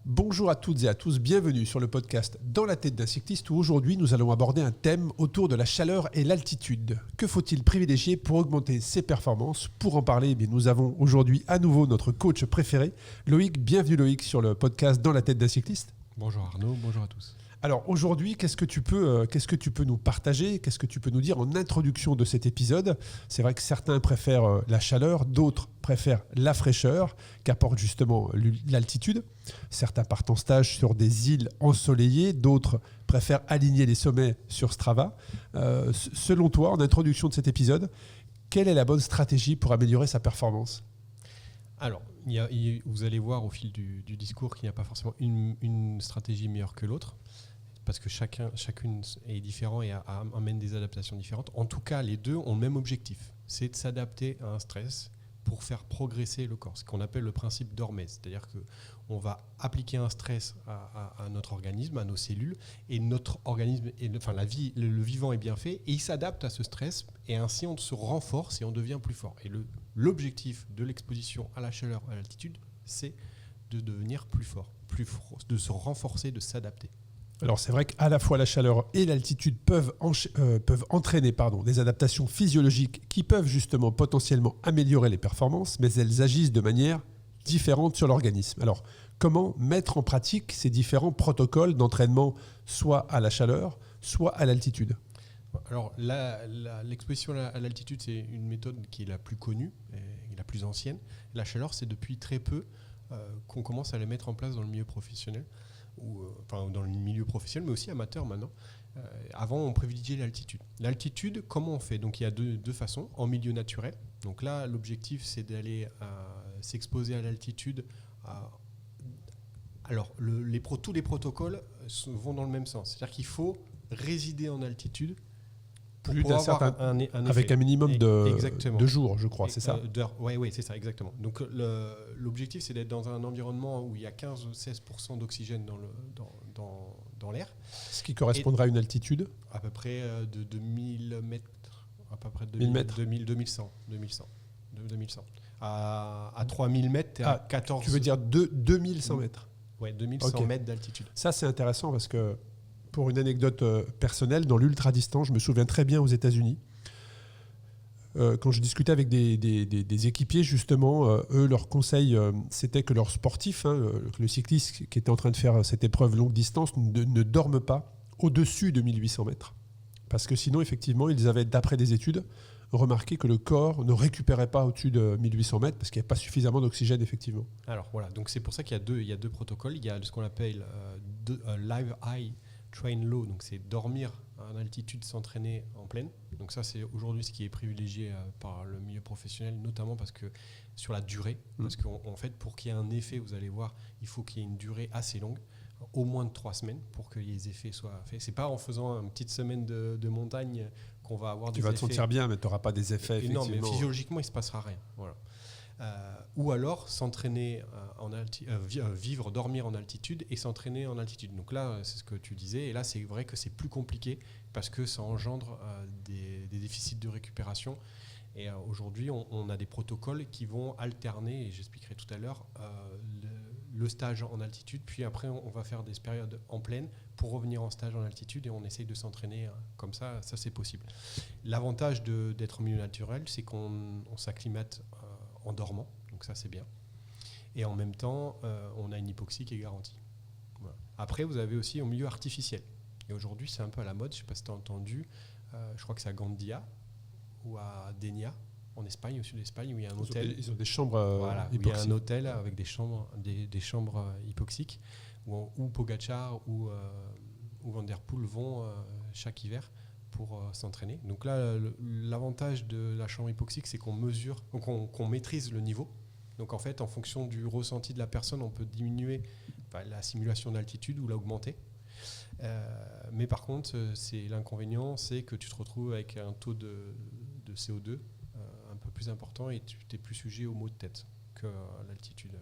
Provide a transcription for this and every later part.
Bonjour à toutes et à tous, bienvenue sur le podcast Dans la tête d'un cycliste où aujourd'hui nous allons aborder un thème autour de la chaleur et l'altitude. Que faut-il privilégier pour augmenter ses performances? Pour en parler, nous avons aujourd'hui à nouveau notre coach préféré, Loïc. Bienvenue Loïc sur le podcast Dans la tête d'un cycliste. Bonjour Arnaud, bonjour à tous. Alors aujourd'hui, qu'est-ce que tu peux nous partager? Qu'est-ce que tu peux nous dire en introduction de cet épisode? C'est vrai que certains préfèrent la chaleur, d'autres préfèrent la fraîcheur qu'apporte justement l'altitude. Certains partent en stage sur des îles ensoleillées, d'autres préfèrent aligner les sommets sur Strava. Selon toi, en introduction de cet épisode, quelle est la bonne stratégie pour améliorer sa performance? Alors, vous allez voir au fil du discours qu'il n'y a pas forcément une stratégie meilleure que l'autre, parce que chacune est différent et amène des adaptations différentes. En tout cas, les deux ont le même objectif, c'est de s'adapter à un stress pour faire progresser le corps, ce qu'on appelle le principe d'Hormèse. C'est-à-dire qu'on va appliquer un stress à notre organisme, à nos cellules, et notre organisme, le vivant est bien fait, et il s'adapte à ce stress, et ainsi on se renforce et on devient plus fort. Et l'objectif de l'exposition à la chaleur, à l'altitude, c'est de devenir plus fort, de se renforcer, de s'adapter. Alors c'est vrai qu'à la fois la chaleur et l'altitude peuvent entraîner des adaptations physiologiques qui peuvent justement potentiellement améliorer les performances, mais elles agissent de manière différente sur l'organisme. Alors comment mettre en pratique ces différents protocoles d'entraînement, soit à la chaleur, soit à l'altitude? Alors l'exposition à l'altitude, c'est une méthode qui est la plus connue et la plus ancienne. La chaleur, c'est depuis très peu qu'on commence à les mettre en place dans le milieu professionnel. Dans le milieu professionnel, mais aussi amateur maintenant. Avant, on privilégiait l'altitude. L'altitude, comment on fait? Donc, il y a deux façons. En milieu naturel. Donc là, l'objectif, c'est d'aller s'exposer à l'altitude. Tous les protocoles vont dans le même sens. C'est-à-dire qu'il faut résider en altitude plus d'un certain un effet. Avec un minimum de jours, je crois, c'est ça? Oui, c'est ça, exactement. Donc l'objectif, c'est d'être dans un environnement où il y a 15 ou 16% d'oxygène dans l'air. Ce qui correspondra à une altitude? À peu près de 2000 mètres, à peu près 2100. À 3000 mètres, tu es à 14... Tu veux dire 2100 mètres? Oui, 2100 mètres d'altitude. Ça, c'est intéressant parce que, pour une anecdote personnelle, dans l'ultra-distance, je me souviens très bien aux États-Unis, quand je discutais avec des équipiers, justement, eux, leur conseil, c'était que leurs sportifs, le cycliste qui était en train de faire cette épreuve longue distance, ne dorment pas au-dessus de 1800 mètres. Parce que sinon, effectivement, ils avaient, d'après des études, remarqué que le corps ne récupérait pas au-dessus de 1800 mètres parce qu'il n'y a pas suffisamment d'oxygène, effectivement. Alors voilà, donc c'est pour ça qu'il y a deux protocoles. Il y a ce qu'on appelle live high, train low, donc c'est dormir en altitude, s'entraîner en pleine. Donc ça, c'est aujourd'hui ce qui est privilégié par le milieu professionnel, notamment parce que sur la durée, parce qu'en fait, pour qu'il y ait un effet, vous allez voir, il faut qu'il y ait une durée assez longue, au moins de 3 semaines, pour que les effets soient faits. C'est pas en faisant une petite semaine de montagne qu'on va avoir des effets. Tu vas te sentir bien, mais tu n'auras pas des effets, effectivement. Non, mais physiologiquement, il ne se passera rien. Voilà. Ou alors s'entraîner dormir en altitude et s'entraîner en altitude. Donc là, c'est ce que tu disais, et là c'est vrai que c'est plus compliqué parce que ça engendre des déficits de récupération. Et aujourd'hui, on a des protocoles qui vont alterner, et j'expliquerai tout à l'heure, le stage en altitude, puis après on va faire des périodes en plaine pour revenir en stage en altitude, et on essaye de s'entraîner comme ça c'est possible. L'avantage d'être en milieu naturel, c'est qu'on s'acclimate en dormant, donc ça c'est bien. Et en même temps, on a une hypoxie qui est garantie. Voilà. Après, vous avez aussi un milieu artificiel. Et aujourd'hui, c'est un peu à la mode, je ne sais pas si tu as entendu, je crois que c'est à Gandia ou à Denia, en Espagne, au sud d'Espagne, où il y a un hôtel. Ils ont des chambres où il y a un hôtel avec des chambres hypoxiques, où Pogacar ou Van der Poel vont chaque hiver pour s'entraîner. Donc là, l'avantage de la chambre hypoxique, c'est qu'on maîtrise le niveau. Donc en fait, en fonction du ressenti de la personne, on peut diminuer la simulation d'altitude ou l'augmenter. Mais par contre, l'inconvénient, c'est que tu te retrouves avec un taux de CO2 un peu plus important et tu es plus sujet aux maux de tête que l'altitude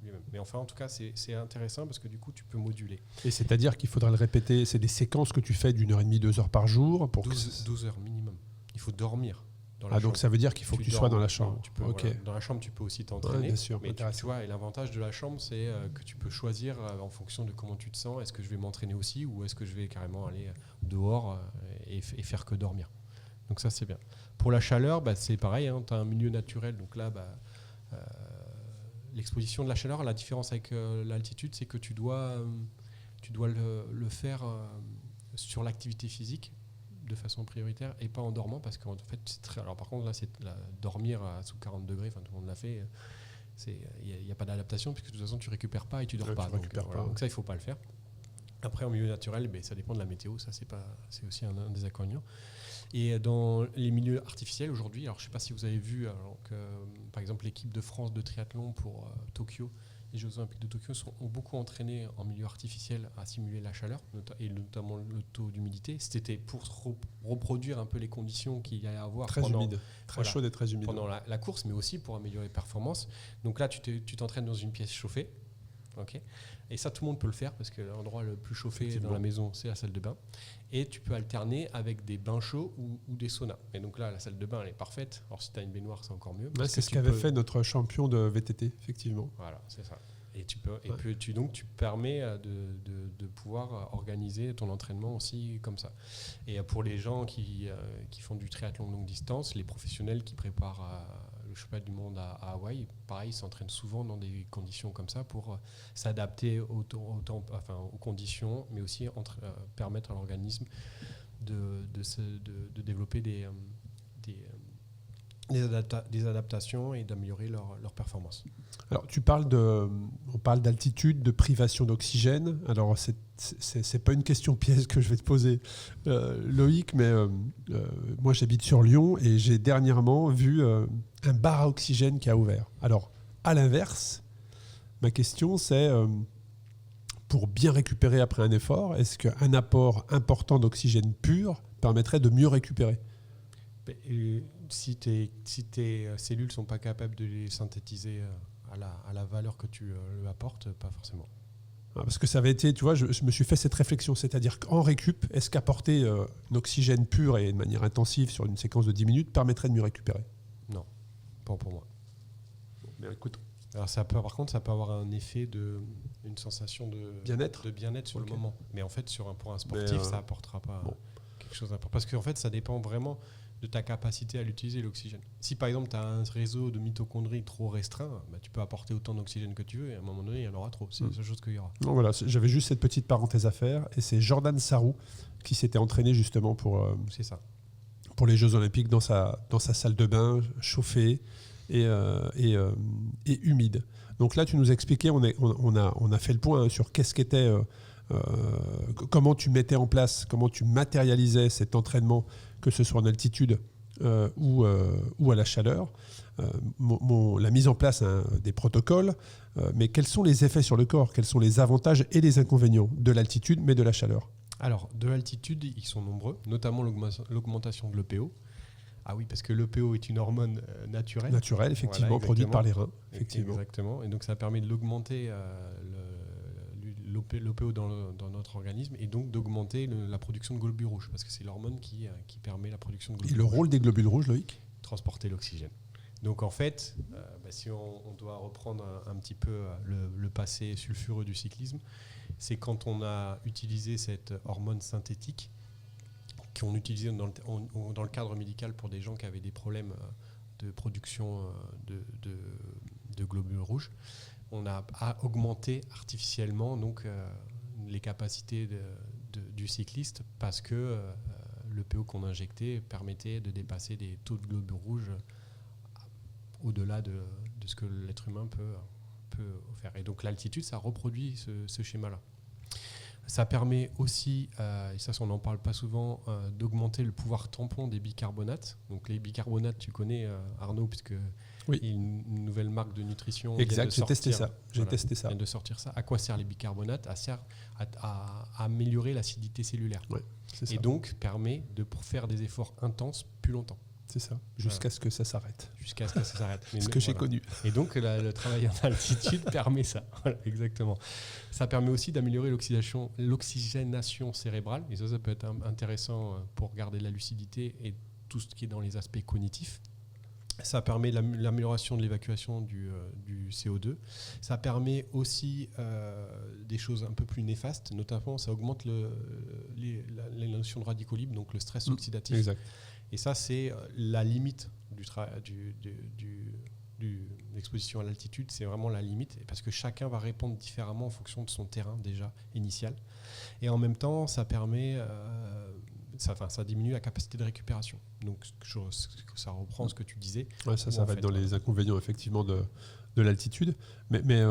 lui-même. Mais enfin, en tout cas, c'est intéressant parce que du coup, tu peux moduler. Et c'est-à-dire qu'il faudra le répéter, c'est des séquences que tu fais d'1h30, 2 heures par jour pour 12 heures minimum. Il faut dormir. dans la chambre. Donc ça veut dire qu'il faut que tu sois dans la chambre. Voilà, dans la chambre, tu peux aussi t'entraîner. Bien sûr, mais tu vois, et l'avantage de la chambre, c'est que tu peux choisir en fonction de comment tu te sens. Est-ce que je vais m'entraîner aussi ou est-ce que je vais carrément aller dehors et faire que dormir. Donc ça, c'est bien. Pour la chaleur, c'est pareil. Tu as un milieu naturel. Donc là, l'exposition de la chaleur, la différence avec l'altitude, c'est que tu dois le faire sur l'activité physique de façon prioritaire et pas en dormant parce qu'en fait c'est très. Alors par contre là dormir sous 40 degrés, tout le monde l'a fait, il n'y a pas d'adaptation puisque de toute façon tu récupères pas et tu dors pas. Donc ça il faut pas le faire. Après en milieu naturel, ça dépend de la météo, ça c'est aussi un des inconvénients. Et dans les milieux artificiels aujourd'hui, alors je sais pas si vous avez vu par exemple l'équipe de France de triathlon pour Tokyo. Les Jeux Olympiques de Tokyo ont beaucoup entraîné en milieu artificiel à simuler la chaleur, et notamment le taux d'humidité. C'était pour reproduire un peu les conditions qu'il y a à avoir très chaud et très humide pendant la course, mais aussi pour améliorer les performances. Donc là, tu t'entraînes dans une pièce chauffée. Okay. Et ça, tout le monde peut le faire parce que l'endroit le plus chauffé dans la maison, c'est la salle de bain. Et tu peux alterner avec des bains chauds ou des saunas. Et donc là, la salle de bain, elle est parfaite. Alors si tu as une baignoire, c'est encore mieux. C'est ce qu'avait fait notre champion de VTT, effectivement. Voilà, c'est ça. Et tu permets de pouvoir organiser ton entraînement aussi comme ça. Et pour les gens qui font du triathlon longue distance, les professionnels qui préparent le championnat du monde à Hawaï, pareil, s'entraînent souvent dans des conditions comme ça pour s'adapter aux conditions, mais aussi permettre à l'organisme de développer des adaptations et d'améliorer leur performance. Alors, on parle d'altitude, de privation d'oxygène. Alors, c'est pas une question piège que je vais te poser, Loïc, mais moi, j'habite sur Lyon et j'ai dernièrement vu un bar à oxygène qui a ouvert. Alors, à l'inverse, ma question, c'est pour bien récupérer après un effort, est-ce qu'un apport important d'oxygène pur permettrait de mieux récupérer ? Si tes cellules ne sont pas capables de les synthétiser à la valeur que tu lui apportes, pas forcément. Parce que ça avait été, tu vois, je me suis fait cette réflexion, c'est-à-dire qu'en récup, est-ce qu'apporter un oxygène pur et de manière intensive sur une séquence de 10 minutes permettrait de mieux récupérer ? Non, pas pour moi. Mais écoute. Alors par contre, ça peut avoir un effet une sensation de bien-être sur le moment. Mais en fait, pour un sportif, ça apportera pas quelque chose d'important. Parce qu'en fait, ça dépend vraiment de ta capacité à l'utiliser, l'oxygène. Si par exemple tu as un réseau de mitochondries trop restreint, tu peux apporter autant d'oxygène que tu veux et à un moment donné il y en aura trop, c'est la seule chose qu'il y aura. Donc voilà, j'avais juste cette petite parenthèse à faire et c'est Jordan Sarrou qui s'était entraîné justement pour les Jeux Olympiques dans sa salle de bain chauffée et humide. Donc là tu nous expliquais, on a fait le point sur qu'est-ce qu'était comment tu mettais en place, comment tu matérialisais cet entraînement, que ce soit en altitude ou à la chaleur, la mise en place des protocoles, mais quels sont les effets sur le corps, quels sont les avantages et les inconvénients de l'altitude mais de la chaleur ? Alors, de l'altitude, ils sont nombreux, notamment l'augmentation de l'EPO. Ah oui, parce que l'EPO est une hormone naturelle. Naturelle, effectivement, produite par les reins. Effectivement. Exactement, et donc ça permet de l'augmenter l'OPO dans notre organisme et donc d'augmenter la production de globules rouges parce que c'est l'hormone qui permet la production de globules rouges. Et le rôle des globules rouges, Loïc ? Transporter l'oxygène. Donc en fait, si on doit reprendre un petit peu le passé sulfureux du cyclisme, c'est quand on a utilisé cette hormone synthétique qu'on utilisait dans le cadre médical pour des gens qui avaient des problèmes de production de globules rouges. On a augmenté artificiellement donc, les capacités du cycliste parce que le PO qu'on injectait permettait de dépasser des taux de globules rouges au-delà de ce que l'être humain peut faire. Et donc l'altitude, ça reproduit ce schéma-là. Ça permet aussi, et ça on n'en parle pas souvent, d'augmenter le pouvoir tampon des bicarbonates. Donc les bicarbonates, tu connais Arnaud, puisque il y a une nouvelle marque de nutrition. Exact, j'ai testé ça. Vient de sortir ça. À quoi servent les bicarbonates ? À améliorer l'acidité cellulaire. Ouais, c'est ça. Et donc permet de faire des efforts intenses plus longtemps. C'est ça, jusqu'à ce que ça s'arrête. Jusqu'à ce que ça s'arrête. Ce que j'ai connu. Et donc, le travail en altitude permet ça. Voilà, exactement. Ça permet aussi d'améliorer l'oxygénation cérébrale. Et ça peut être intéressant pour garder la lucidité et tout ce qui est dans les aspects cognitifs. Ça permet l'amélioration de l'évacuation du CO2. Ça permet aussi des choses un peu plus néfastes, notamment ça augmente les notions de radicaux libres, donc le stress oxydatif. Exact. Et ça, c'est la limite de l'exposition à l'altitude. C'est vraiment la limite, parce que chacun va répondre différemment en fonction de son terrain déjà initial. Et en même temps, ça permet... ça diminue la capacité de récupération. Donc, ça reprend ce que tu disais. Ouais, ça va être dans les inconvénients, effectivement, de l'altitude. Mais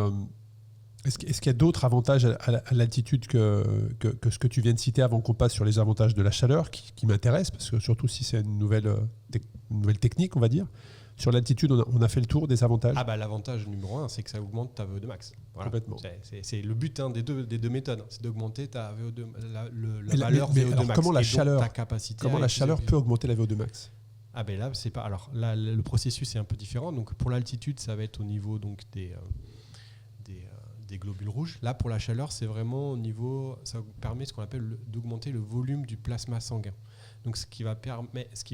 est-ce qu'il y a d'autres avantages à l'altitude que ce que tu viens de citer avant qu'on passe sur les avantages de la chaleur qui m'intéressent, parce que surtout si c'est une nouvelle technique, on va dire. Sur l'altitude, on a fait le tour des avantages. L'avantage numéro 1, c'est que ça augmente ta VO2 max. Voilà. Complètement. C'est le but des deux méthodes, c'est d'augmenter ta VO2, la valeur VO2 max. Comment la chaleur, ta capacité comment la chaleur peut augmenter la VO2 max? Là, c'est pas. Alors là, le processus est un peu différent. Donc pour l'altitude, ça va être au niveau donc des globules rouges. Là, pour la chaleur, c'est vraiment au niveau. Ça permet ce qu'on appelle d'augmenter le volume du plasma sanguin. Donc ce qui va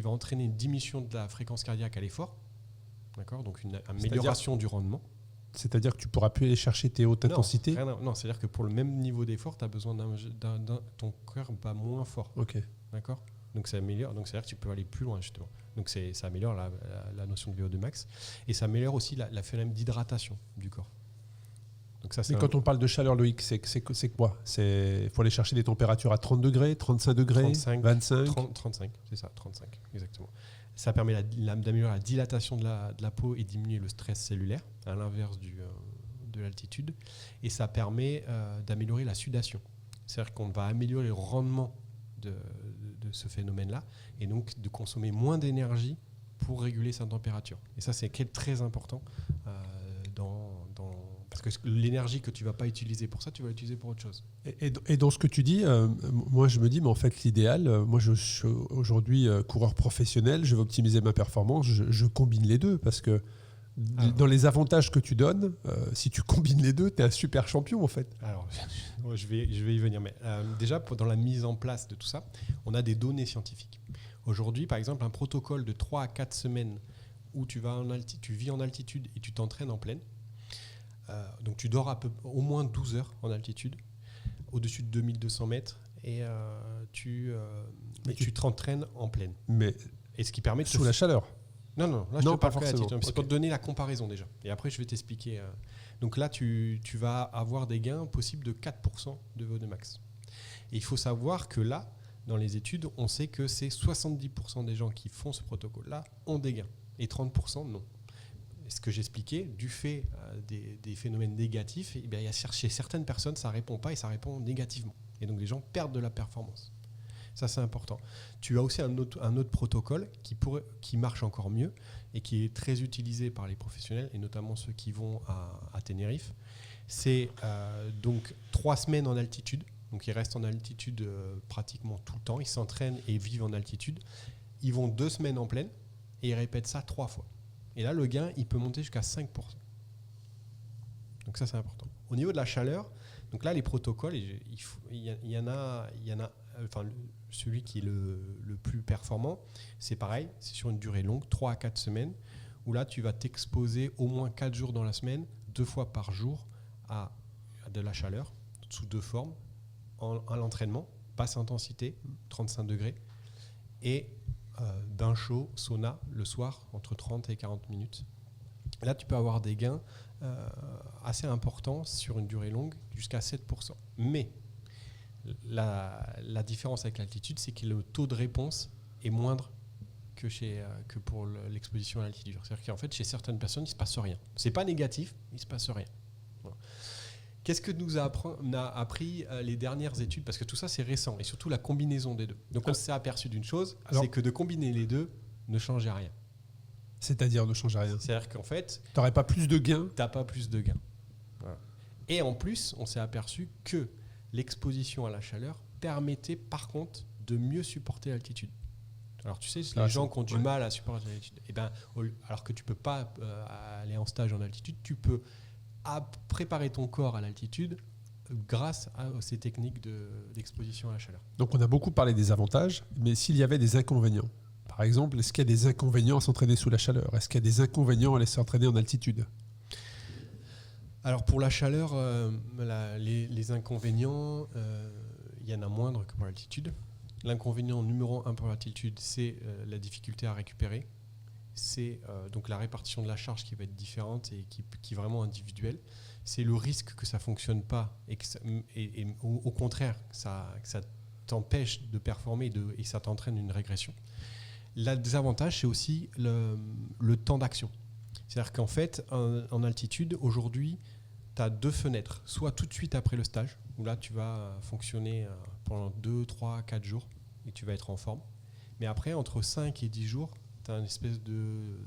entraîner une diminution de la fréquence cardiaque à l'effort. D'accord, donc une amélioration du rendement. C'est-à-dire que tu ne pourras plus aller chercher tes hautes intensités? Non, c'est-à-dire que pour le même niveau d'effort, tu as besoin ton cœur bat moins fort. Ok. D'accord, donc ça améliore. Donc c'est-à-dire que tu peux aller plus loin justement. Donc ça améliore la notion de VO2 max et ça améliore aussi la phénomène d'hydratation du corps. Donc mais quand on parle de chaleur, Loïc, c'est quoi? Il faut aller chercher des températures à 30 degrés, 35 degrés, 35, 25 35, c'est ça, 35, exactement. Ça permet d'améliorer la dilatation de la peau et diminuer le stress cellulaire, à l'inverse de l'altitude. Et ça permet d'améliorer la sudation. C'est-à-dire qu'on va améliorer le rendement de ce phénomène-là et donc de consommer moins d'énergie pour réguler sa température. Et ça, c'est très important parce que l'énergie que tu ne vas pas utiliser pour ça, tu vas l'utiliser pour autre chose. Et dans ce que tu dis, moi je me dis, mais en fait l'idéal, moi je suis aujourd'hui coureur professionnel, je veux optimiser ma performance, je combine les deux parce que dans les avantages que tu donnes, si tu combines les deux, tu es un super champion en fait. Alors, je vais y venir. Mais déjà, dans la mise en place de tout ça, on a des données scientifiques. Aujourd'hui, par exemple, un protocole de 3 à 4 semaines où tu vis en altitude et tu t'entraînes en plaine. Donc tu dors au moins 12 heures en altitude, au-dessus de 2200 mètres, et tu t'entraînes en plaine. Et ce qui permet sous la chaleur? Non, là je te parle pas forcément. C'est pour te donner la comparaison déjà. Et après je vais t'expliquer. Donc là tu vas avoir des gains possibles de 4% de VO2 max. Et il faut savoir que là, dans les études, on sait que c'est 70% des gens qui font ce protocole-là ont des gains, et 30% non. Ce que j'expliquais, du fait des phénomènes négatifs, chez certaines personnes, ça ne répond pas et ça répond négativement. Et donc les gens perdent de la performance. Ça, c'est important. Tu as aussi un autre protocole qui marche encore mieux et qui est très utilisé par les professionnels, et notamment ceux qui vont à Tenerife. C'est donc 3 semaines en altitude. Donc ils restent en altitude pratiquement tout le temps. Ils s'entraînent et vivent en altitude. Ils vont 2 semaines en plaine et ils répètent ça 3 fois. Et là, le gain, il peut monter jusqu'à 5%. Donc ça, c'est important. Au niveau de la chaleur, donc là, les protocoles, il y en a, enfin, celui qui est le plus performant, c'est pareil, c'est sur une durée longue, 3 à 4 semaines, où là, tu vas t'exposer au moins 4 jours dans la semaine, 2 fois par jour, à de la chaleur, sous 2 formes, à l'entraînement, basse intensité, 35 degrés, et bain chaud, sauna, le soir, entre 30 et 40 minutes. Là, tu peux avoir des gains assez importants sur une durée longue, jusqu'à 7%. Mais la différence avec l'altitude, c'est que le taux de réponse est moindre que pour l'exposition à l'altitude. C'est-à-dire qu'en fait, chez certaines personnes, il ne se passe rien. Ce n'est pas négatif, il ne se passe rien. Voilà. Qu'est-ce que nous a appris les dernières études? Parce que tout ça, c'est récent, et surtout la combinaison des deux. Donc, on s'est aperçu d'une chose, c'est que de combiner les deux ne changeait rien. C'est-à-dire ne change rien? C'est-à-dire qu'en fait... Tu n'aurais pas plus de gains? Tu n'as pas plus de gains. Voilà. Et en plus, on s'est aperçu que l'exposition à la chaleur permettait, par contre, de mieux supporter l'altitude. Alors, tu sais, les gens qui ont du mal à supporter l'altitude, alors que tu ne peux pas aller en stage en altitude, tu peux préparer ton corps à l'altitude grâce à ces techniques d'exposition à la chaleur. Donc, on a beaucoup parlé des avantages, mais s'il y avait des inconvénients? Par exemple, est-ce qu'il y a des inconvénients à s'entraîner sous la chaleur? Est-ce qu'il y a des inconvénients à aller s'entraîner en altitude? Alors pour la chaleur, les inconvénients, il y en a moindre que pour l'altitude. L'inconvénient numéro 1 pour l'altitude, c'est la difficulté à récupérer. C'est donc la répartition de la charge qui va être différente et qui est vraiment individuelle. C'est le risque que ça ne fonctionne pas et au contraire, que ça t'empêche de performer et ça t'entraîne une régression. Le désavantage, c'est aussi le temps d'action. C'est-à-dire qu'en fait, en altitude, aujourd'hui, tu as 2 fenêtres. Soit tout de suite après le stage, où là, tu vas fonctionner pendant 2, 3, 4 jours et tu vas être en forme. Mais après, entre 5 et 10 jours, tu as une espèce de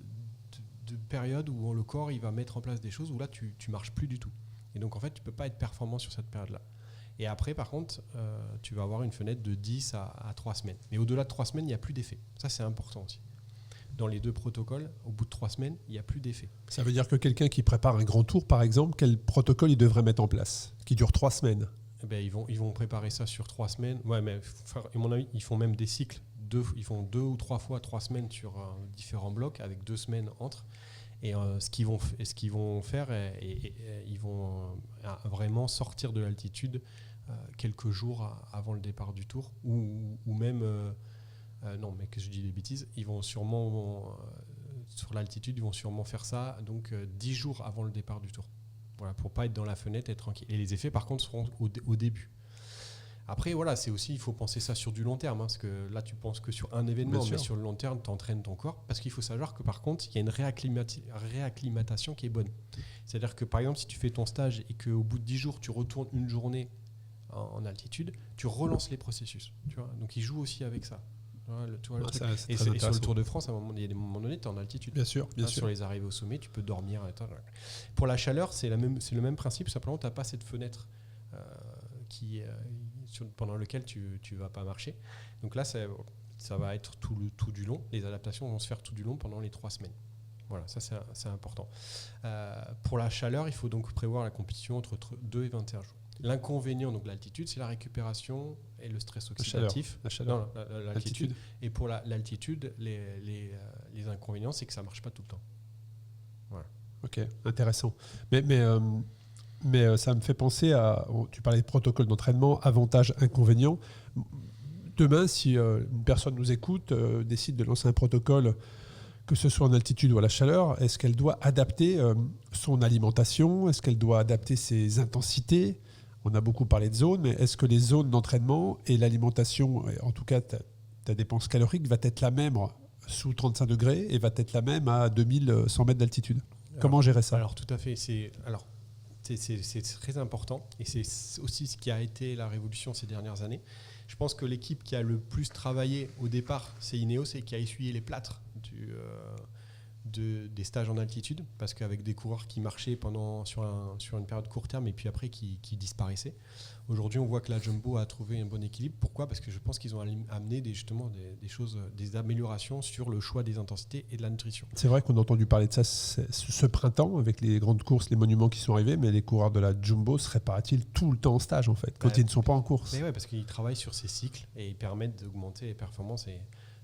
période où le corps il va mettre en place des choses où là, tu ne marches plus du tout. Et donc, en fait, tu ne peux pas être performant sur cette période-là. Et après, par contre, tu vas avoir une fenêtre de 10 à 3 semaines. Mais au-delà de 3 semaines, il n'y a plus d'effet. Ça, c'est important aussi. Dans les 2 protocoles, au bout de 3 semaines, il n'y a plus d'effet. Ça veut dire que quelqu'un qui prépare un grand tour, par exemple, quel protocole il devrait mettre en place? Qui dure 3 semaines? Eh ben, ils vont préparer ça sur 3 semaines. Ouais, mais à mon avis, ils font même des cycles. Ils font 2 ou 3 fois 3 semaines sur différents blocs, avec 2 semaines entre. Et ce qu'ils vont faire, ils vont vraiment sortir de l'altitude quelques jours avant le départ du tour, ou même... non, mais que je dis des bêtises. Ils vont sûrement, sur l'altitude, ils vont sûrement faire ça donc 10 jours avant le départ du tour. Voilà, pour ne pas être dans la fenêtre et être tranquille. Et les effets, par contre, seront au début. Après, voilà, c'est aussi, il faut penser ça sur du long terme, parce que là, tu penses que sur un événement, mais sur le long terme, tu entraînes ton corps. Parce qu'il faut savoir que, par contre, il y a une réacclimatation qui est bonne. C'est-à-dire que, par exemple, si tu fais ton stage et qu'au bout de 10 jours, tu retournes une journée en altitude, tu relances les processus. Tu vois, donc, ils jouent aussi avec ça. Et sur le Tour de France, il y a des moments donnés, tu es en altitude. Bien sûr. Sur les arrivées au sommet, tu peux dormir. Pour la chaleur, c'est le même principe. Simplement, tu n'as pas cette fenêtre pendant laquelle tu ne vas pas marcher. Donc là, ça va être tout du long. Les adaptations vont se faire tout du long pendant les 3 semaines. Voilà, ça c'est important. Pour la chaleur, il faut donc prévoir la compétition entre 2 et 21 jours. L'inconvénient, donc l'altitude, c'est la récupération et le stress oxydatif. La chaleur. Non, l'altitude. Et pour l'altitude, les inconvénients, c'est que ça ne marche pas tout le temps. Voilà. Ok, intéressant. Mais ça me fait penser à... Tu parlais de protocole d'entraînement, avantages, inconvénients. Demain, si une personne nous écoute, décide de lancer un protocole, que ce soit en altitude ou à la chaleur, est-ce qu'elle doit adapter son alimentation? Est-ce qu'elle doit adapter ses intensités? On a beaucoup parlé de zones, mais est-ce que les zones d'entraînement et l'alimentation, en tout cas ta dépense calorique, va être la même sous 35 degrés et va être la même à 2100 mètres d'altitude? Comment gérer ça? Alors tout à fait. C'est très important et c'est aussi ce qui a été la révolution ces dernières années. Je pense que l'équipe qui a le plus travaillé au départ, c'est Ineos et qui a essuyé les plâtres des stages en altitude, parce qu'avec des coureurs qui marchaient sur une période court terme et puis après qui disparaissaient. Aujourd'hui, on voit que la Jumbo a trouvé un bon équilibre. Pourquoi ? Parce que je pense qu'ils ont amené des choses, des améliorations sur le choix des intensités et de la nutrition. C'est vrai qu'on a entendu parler de ça ce printemps avec les grandes courses, les monuments qui sont arrivés, mais les coureurs de la Jumbo se réparent-ils tout le temps en stage en fait, quand ils ne sont pas en course? Mais ouais, parce qu'ils travaillent sur ces cycles et ils permettent d'augmenter les performances.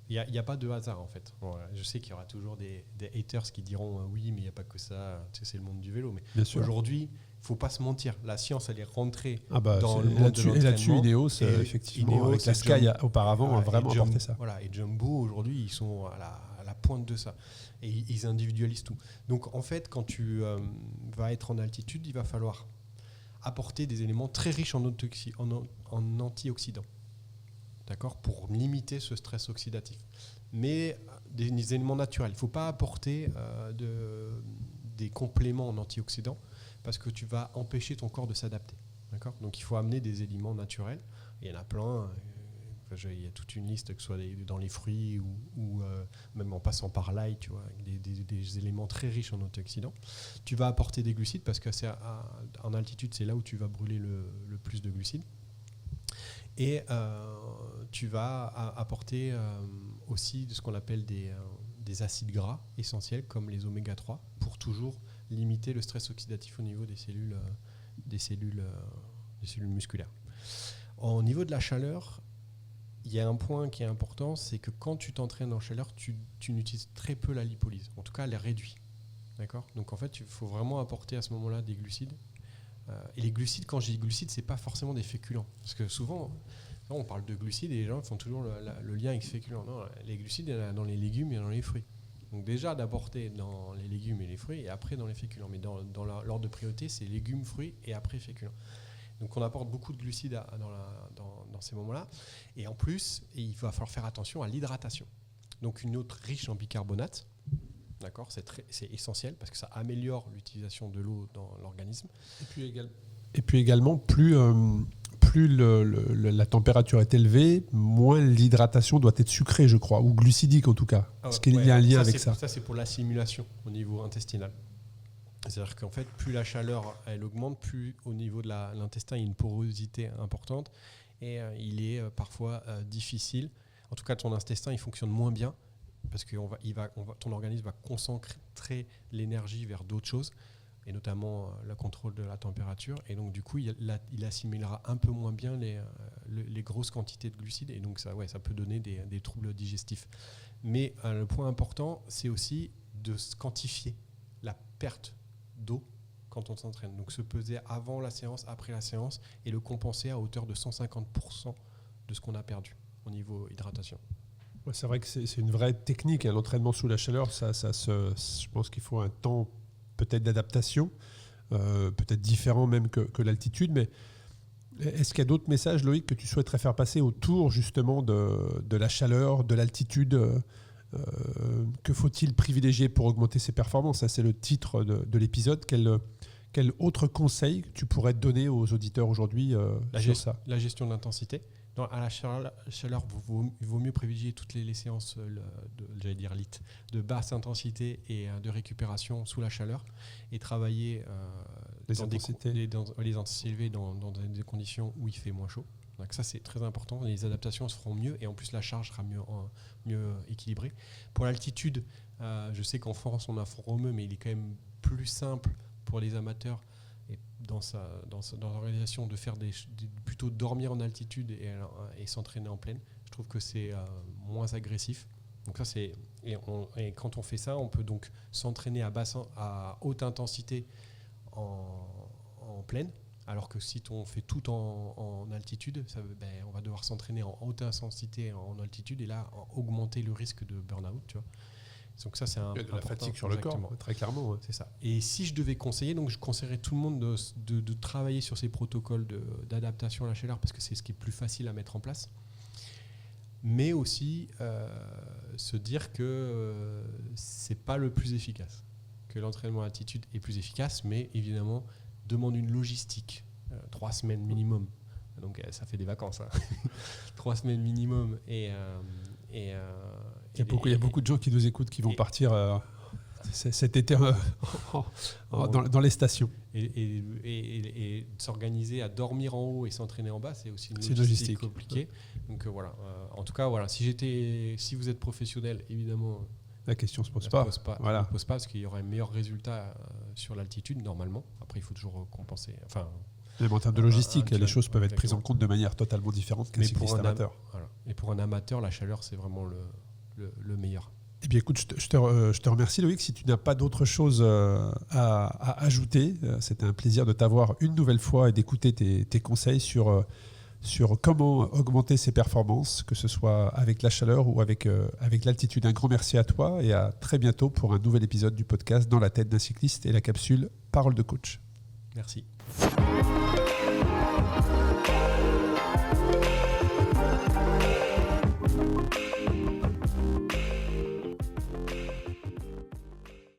Il n'y a pas de hasard en fait. Bon, je sais qu'il y aura toujours des haters qui diront oui, mais il n'y a pas que ça, tu sais, c'est le monde du vélo. Mais aujourd'hui, il ne faut pas se mentir. La science, elle est rentrée dans le monde de l'entraînement. Et là-dessus, Ineos, effectivement, avec la Sky auparavant, a vraiment apporté ça. Voilà, et Jumbo, aujourd'hui, ils sont à la pointe de ça. Et ils individualisent tout. Donc en fait, quand tu vas être en altitude, il va falloir apporter des éléments très riches en antioxydants. D'accord, pour limiter ce stress oxydatif. Mais des éléments naturels. Il ne faut pas apporter des compléments en antioxydants parce que tu vas empêcher ton corps de s'adapter. D'accord ? Donc il faut amener des éléments naturels. Il y en a plein. Il y a toute une liste, que ce soit dans les fruits ou même en passant par l'ail, tu vois, des éléments très riches en antioxydants. Tu vas apporter des glucides parce qu'en altitude, c'est là où tu vas brûler le plus de glucides. Et tu vas apporter aussi de ce qu'on appelle des acides gras essentiels comme les oméga 3 pour toujours limiter le stress oxydatif au niveau des cellules musculaires. Au niveau de la chaleur, il y a un point qui est important, c'est que quand tu t'entraînes en chaleur, tu n'utilises très peu la lipolyse. En tout cas, elle est réduite. D'accord ? Donc en fait, il faut vraiment apporter à ce moment-là des glucides. Et les glucides, quand je dis glucides, c'est pas forcément des féculents. Parce que souvent, on parle de glucides et les gens font toujours le lien avec féculents. Non, les glucides, il y en a dans les légumes et dans les fruits. Donc déjà d'apporter dans les légumes et les fruits et après dans les féculents. Mais dans l'ordre de priorité, c'est légumes, fruits et après féculents. Donc on apporte beaucoup de glucides dans ces moments-là. Et en plus, il va falloir faire attention à l'hydratation. Donc une eau riche en bicarbonate, d'accord, c'est essentiel parce que ça améliore l'utilisation de l'eau dans l'organisme. Et puis également, plus la température est élevée, moins l'hydratation doit être sucrée, je crois, ou glucidique en tout cas. Parce qu'il y a un lien avec ça. Ça, c'est pour l'assimilation au niveau intestinal. C'est-à-dire qu'en fait, plus la chaleur elle augmente, plus au niveau de l'intestin, il y a une porosité importante et il est parfois difficile. En tout cas, ton intestin, il fonctionne moins bien parce que ton organisme va concentrer l'énergie vers d'autres choses et notamment le contrôle de la température. Et donc, du coup, il assimilera un peu moins bien les grosses quantités de glucides et donc ça peut donner des troubles digestifs. Mais le point important, c'est aussi de quantifier la perte d'eau quand on s'entraîne. Donc se peser avant la séance, après la séance et le compenser à hauteur de 150% de ce qu'on a perdu au niveau hydratation. Ouais, c'est vrai que c'est une vraie technique, hein, l'entraînement sous la chaleur. Je pense qu'il faut un temps peut-être d'adaptation, peut-être différent même que l'altitude. Mais est-ce qu'il y a d'autres messages, Loïc, que tu souhaiterais faire passer autour justement de la chaleur, de l'altitude que faut-il privilégier pour augmenter ses performances ? Ça, c'est le titre de l'épisode. Quel autre conseil tu pourrais donner aux auditeurs aujourd'hui sur ça ? La gestion de l'intensité. À la chaleur, il vaut mieux privilégier toutes les séances de basse intensité et de récupération sous la chaleur et travailler les intensités élevées dans des conditions où il fait moins chaud. Donc ça, c'est très important. Les adaptations se feront mieux et en plus, la charge sera mieux équilibrée. Pour l'altitude, je sais qu'en France, on a Fromeux, mais il est quand même plus simple pour les amateurs et dans l'organisation de faire plutôt dormir en altitude et s'entraîner en plaine. Je trouve que c'est moins agressif. Donc ça, et quand on fait ça, on peut donc s'entraîner à haute intensité en plaine. Alors que si on fait tout en altitude, on va devoir s'entraîner en haute intensité en altitude et là augmenter le risque de burn-out. Tu vois. Donc ça, c'est la fatigue sur le corps, très clairement. Ouais. C'est ça. Et si je devais conseiller, donc je conseillerais tout le monde de travailler sur ces protocoles d'adaptation à la chaleur parce que c'est ce qui est plus facile à mettre en place. Mais aussi se dire que c'est pas le plus efficace, que l'entraînement à altitude est plus efficace, mais évidemment demande une logistique, 3 semaines minimum. Donc ça fait des vacances. Hein. 3 semaines minimum il y a beaucoup de gens qui nous écoutent qui vont partir cet été dans les stations. Et s'organiser à dormir en haut et s'entraîner en bas, c'est aussi une logistique compliquée. Donc voilà. En tout cas, voilà. Si vous êtes professionnel, évidemment. La question ne se pose pas. Voilà. Ne pose pas parce qu'il y aura un meilleur résultat sur l'altitude, normalement. Après, il faut toujours compenser. Enfin, même en termes de logistique, les choses peuvent être prises en compte de manière totalement différente qu'un cycliste amateur. Et pour un amateur, la chaleur, c'est vraiment le meilleur. Eh bien, écoute, je te remercie, Loïc. Si tu n'as pas d'autre chose à ajouter, c'était un plaisir de t'avoir une nouvelle fois et d'écouter tes conseils sur comment augmenter ses performances, que ce soit avec la chaleur ou avec l'altitude. Un grand merci à toi et à très bientôt pour un nouvel épisode du podcast Dans la tête d'un cycliste et la capsule Parole de coach. Merci.